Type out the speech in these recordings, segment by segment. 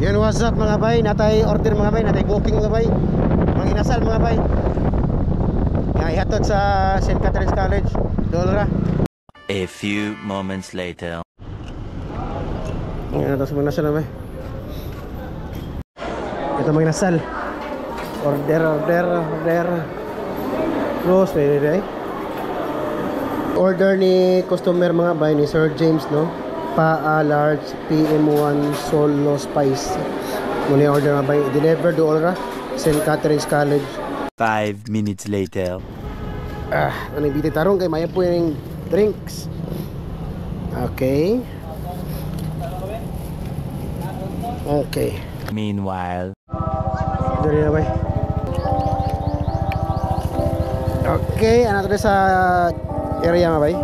Yan, what's up mga bay? Natay order mga bay, natay booking mga bay. Mga inasal mga bay. Nga ihatod sa St. Catherine's College, Dolra. A few moments later. Yan, tapos mga inasal mga bay. Ito mga inasal. Order. Close, may order ni customer mga bay ni Sir James, no? Pa large PM1 solo spice. Muna yung order mga bay. Deliver do Olra, St. Catherine's College. 5 minutes later. Ano yung biti tarong kay maya po yung drinks. Okay. Meanwhile. Dari na bay. Okay, ano to sa area nga bay?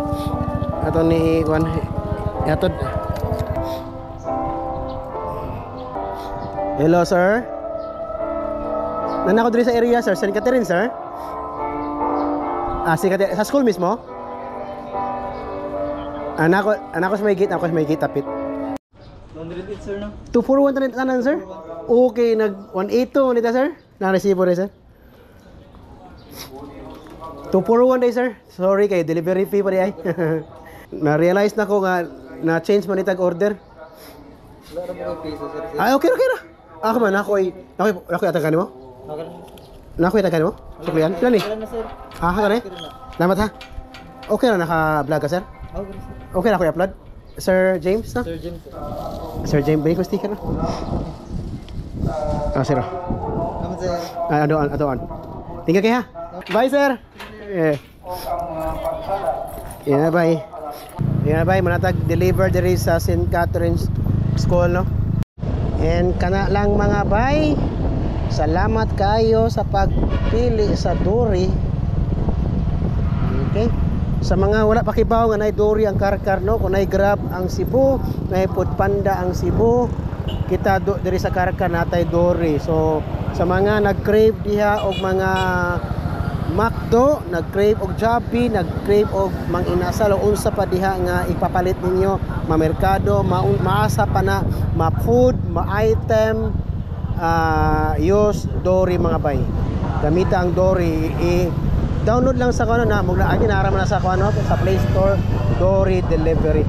Ato ni Juan. Ato. Hello sir. Nanako diri sa area sir, St. Catherine sir. Sa school mismo? Anako sa may gate, ako sa may gate tapit. 108 sir no? 241 tanan sir. Okay, nag 182 nita sir. Na-resibo rin sir. 241 day sir. Sorry kay delivery fee pa di ay. Na-realize na ko nga na-change man itag order. Wala ra mo piso sir. Ay okay na. Ako man nakoy atagan mo. Nakoy atagan mo. Suklian. Plan ni. Wala na sir. Kare. Salamat ha. Okay na naka-vlog ka sir? Okay na ko i-upload. Sir James na? Sir James. Sir James, balik ko sticker na. Sir. Kamu sir. Adoan. Tinggal kayo ha. Bye sir. Yeah, bye. Yeah, bye. Manatag deliver diri sa St. Catherine's School, no? And kana lang mga bay. Salamat kayo sa pagpili sa Dory. Okay? Sa mga wala pakibaw nga nay Dory ang karkar, no? Kung nay Grab ang Cebu, nay Foodpanda ang Cebu, kita diri sa karkar natay Dory. So sa mga nag-crave diha og mga McDo, nag-crave og Jollibee, nag-crave og mang inasal o unsa pa diha nga ipapalit ninyo, mamerkado, maasa pa na ma-food, ma-item, use Dory mga bay. Gamita ang Dory, download lang sa kuno na, mugna agi naraman na sa kuno sa Play Store, Dory Delivery.